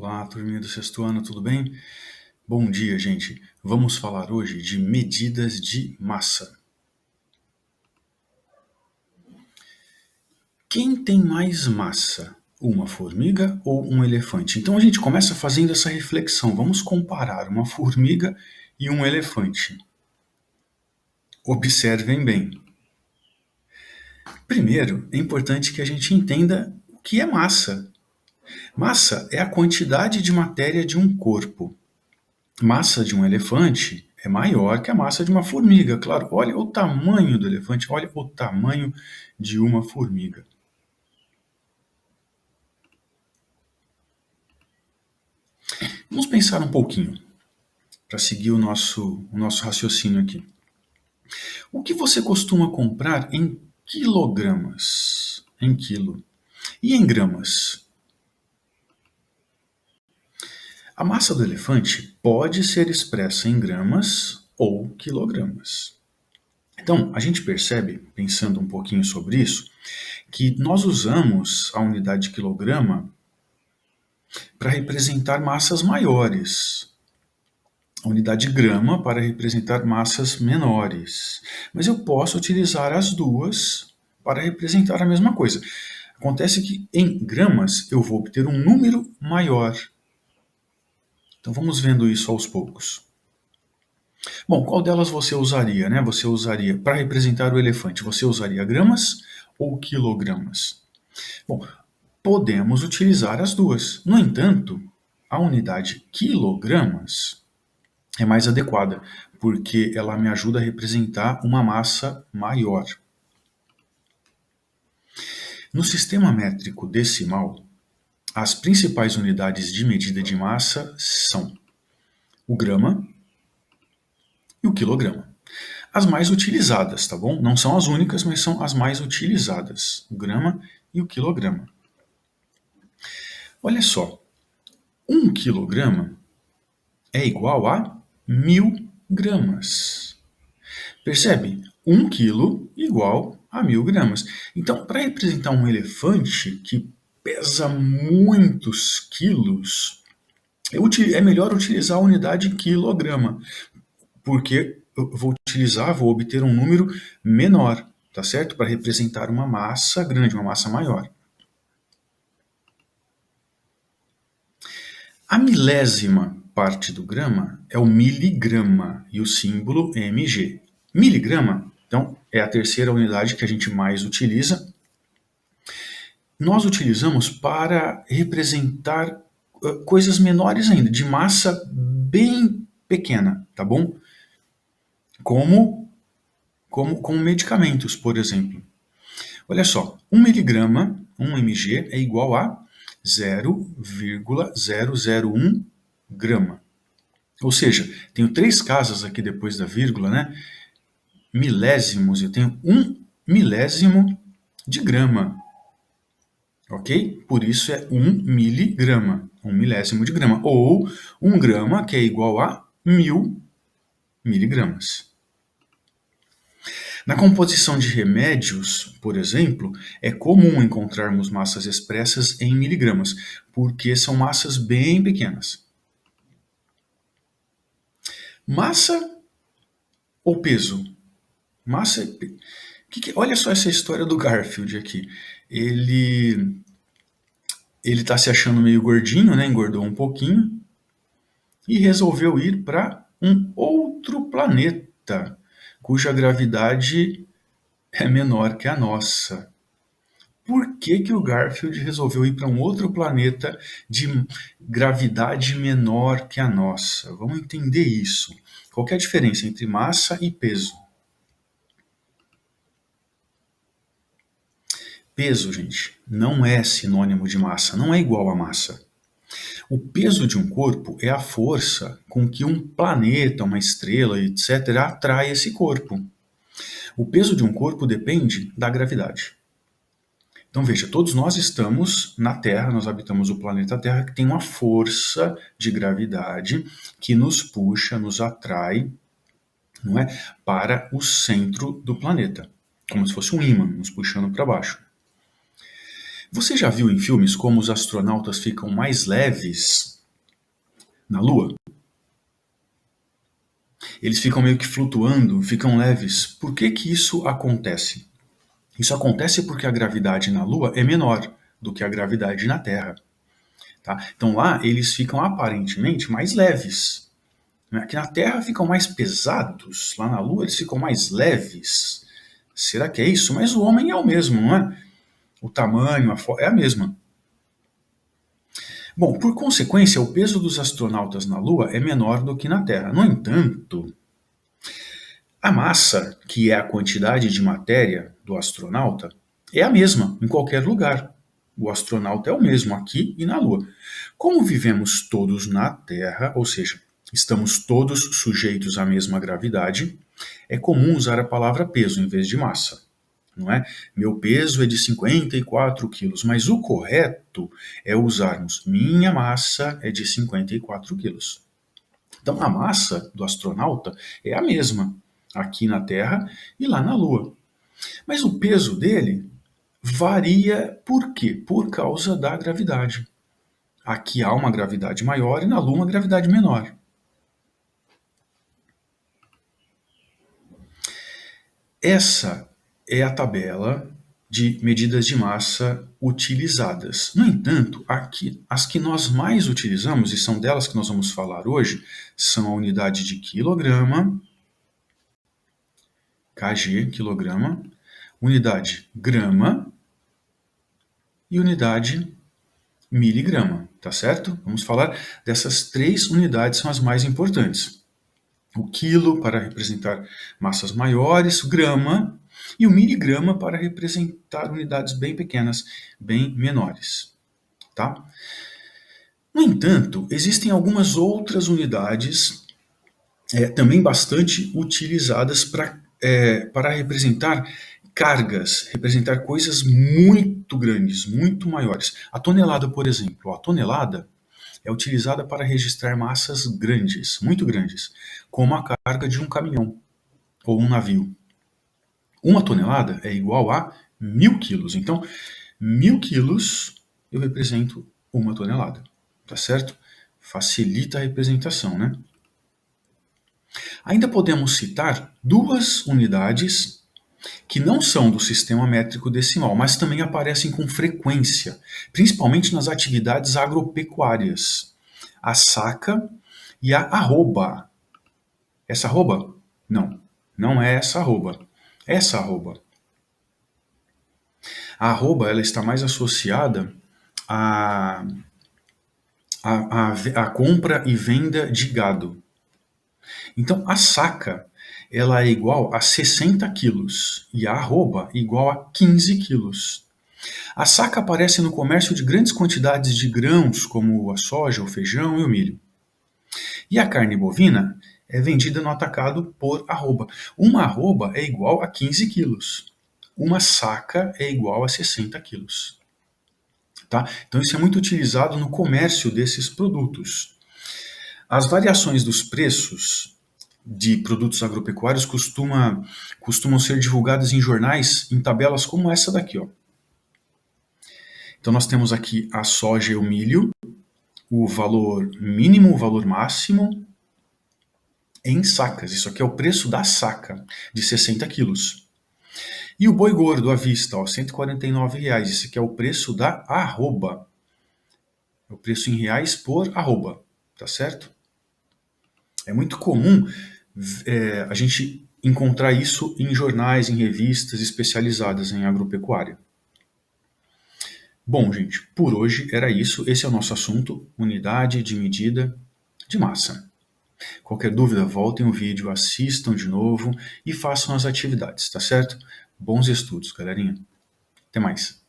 Olá, turminha do sexto ano, tudo bem? Bom dia, gente. Vamos falar hoje de medidas de massa. Quem tem mais massa? Uma formiga ou um elefante? Então a gente começa fazendo essa reflexão. Vamos comparar uma formiga e um elefante. Observem bem. Primeiro, é importante que a gente entenda o que é massa. Massa é a quantidade de matéria de um corpo. Massa de um elefante é maior que a massa de uma formiga, claro. Olha o tamanho do elefante, olha o tamanho de uma formiga. Vamos pensar um pouquinho para seguir o nosso raciocínio aqui. O que você costuma comprar em quilogramas? Em quilo. E em gramas? A massa do elefante pode ser expressa em gramas ou quilogramas. Então, a gente percebe, pensando um pouquinho sobre isso, que nós usamos a unidade quilograma para representar massas maiores, a unidade grama para representar massas menores. Mas eu posso utilizar as duas para representar a mesma coisa. Acontece que em gramas eu vou obter um número maior. Então vamos vendo isso aos poucos. Bom, qual delas você usaria, né? Você usaria, para representar o elefante, você usaria gramas ou quilogramas? Bom, podemos utilizar as duas. No entanto, a unidade quilogramas é mais adequada, porque ela me ajuda a representar uma massa maior. No sistema métrico decimal, as principais unidades de medida de massa são o grama e o quilograma. As mais utilizadas, tá bom? Não são as únicas, mas são as mais utilizadas, o grama e o quilograma. Olha só, 1 quilograma é igual a 1000 gramas. Percebe? 1 quilo igual a 1000 gramas. Então, para representar um elefante que pesa muitos quilos, é melhor utilizar a unidade quilograma, porque eu vou obter um número menor, tá certo? Para representar uma massa grande, uma massa maior. A milésima parte do grama é o miligrama e o símbolo mg. Miligrama, então, é a terceira unidade que a gente mais utiliza. Nós utilizamos para representar coisas menores ainda, de massa bem pequena, tá bom? Como medicamentos, por exemplo. Olha só, 1 miligrama, 1 mg, é igual a 0,001 grama. Ou seja, tenho 3 casas aqui depois da vírgula, né? Milésimos, eu tenho 1 milésimo de grama. Ok? Por isso é 1 miligrama, 1 milésimo de grama. Ou 1 grama, que é igual a 1000 miligramas. Na composição de remédios, por exemplo, é comum encontrarmos massas expressas em miligramas, porque são massas bem pequenas. Massa ou peso? Massa. Olha só essa história do Garfield aqui. Ele está se achando meio gordinho, né? Engordou um pouquinho e resolveu ir para um outro planeta, cuja gravidade é menor que a nossa. Por que o Garfield resolveu ir para um outro planeta de gravidade menor que a nossa? Vamos entender isso. Qual que é a diferença entre massa e peso? Peso, gente, não é sinônimo de massa, não é igual a massa. O peso de um corpo é a força com que um planeta, uma estrela, etc., atrai esse corpo. O peso de um corpo depende da gravidade. Então veja, todos nós estamos na Terra, nós habitamos o planeta Terra, que tem uma força de gravidade que nos puxa, nos atrai, não é, para o centro do planeta, como se fosse um ímã nos puxando para baixo. Você já viu em filmes como os astronautas ficam mais leves na Lua? Eles ficam meio que flutuando, ficam leves. Por que que isso acontece? Isso acontece porque a gravidade na Lua é menor do que a gravidade na Terra. Tá? Então lá eles ficam aparentemente mais leves. Né? Aqui na Terra ficam mais pesados, lá na Lua eles ficam mais leves. Será que é isso? Mas o homem é o mesmo, não é? O tamanho, é a mesma. Bom, por consequência, o peso dos astronautas na Lua é menor do que na Terra. No entanto, a massa, que é a quantidade de matéria do astronauta, é a mesma em qualquer lugar. O astronauta é o mesmo aqui e na Lua. Como vivemos todos na Terra, ou seja, estamos todos sujeitos à mesma gravidade, é comum usar a palavra peso em vez de massa. Não é? Meu peso é de 54 quilos, mas o correto é usarmos minha massa é de 54 quilos. Então a massa do astronauta é a mesma aqui na Terra e lá na Lua. Mas o peso dele varia por quê? Por causa da gravidade. Aqui há uma gravidade maior e na Lua uma gravidade menor. Essa é a tabela de medidas de massa utilizadas. No entanto, aqui, as que nós mais utilizamos, e são delas que nós vamos falar hoje, são a unidade de quilograma, kg, quilograma, unidade grama e unidade miligrama, tá certo? Vamos falar dessas três unidades, são as mais importantes. O quilo para representar massas maiores, o grama e o miligrama para representar unidades bem pequenas, bem menores, tá? No entanto, existem algumas outras unidades também bastante utilizadas para representar cargas, representar coisas muito grandes, muito maiores. A tonelada, por exemplo, a tonelada é utilizada para registrar massas grandes, muito grandes, como a carga de um caminhão ou um navio. Uma tonelada é igual a 1.000 quilos. Então, 1.000 quilos eu represento uma tonelada, tá certo? Facilita a representação, né? Ainda podemos citar duas unidades que não são do sistema métrico decimal, mas também aparecem com frequência, principalmente nas atividades agropecuárias. A saca e a arroba. Essa arroba? Não, não é essa arroba. Essa arroba. A arroba ela está mais associada à, à compra e venda de gado. Então, a saca ela é igual a 60 quilos e a arroba igual a 15 quilos. A saca aparece no comércio de grandes quantidades de grãos, como a soja, o feijão e o milho. E a carne bovina é vendida no atacado por arroba. Uma arroba é igual a 15 quilos. Uma saca é igual a 60 quilos. Tá? Então isso é muito utilizado no comércio desses produtos. As variações dos preços de produtos agropecuários costumam ser divulgadas em jornais em tabelas como essa daqui. Ó. Então nós temos aqui a soja e o milho, o valor mínimo, o valor máximo, em sacas. Isso aqui é o preço da saca, de 60 quilos. E o boi gordo à vista, ó, R$ 149. Esse aqui é o preço da arroba. É o preço em reais por arroba, tá certo? É muito comum a gente encontrar isso em jornais, em revistas especializadas em agropecuária. Bom, gente, por hoje era isso. Esse é o nosso assunto, unidade de medida de massa. Qualquer dúvida, voltem o vídeo, assistam de novo e façam as atividades, tá certo? Bons estudos, galerinha. Até mais.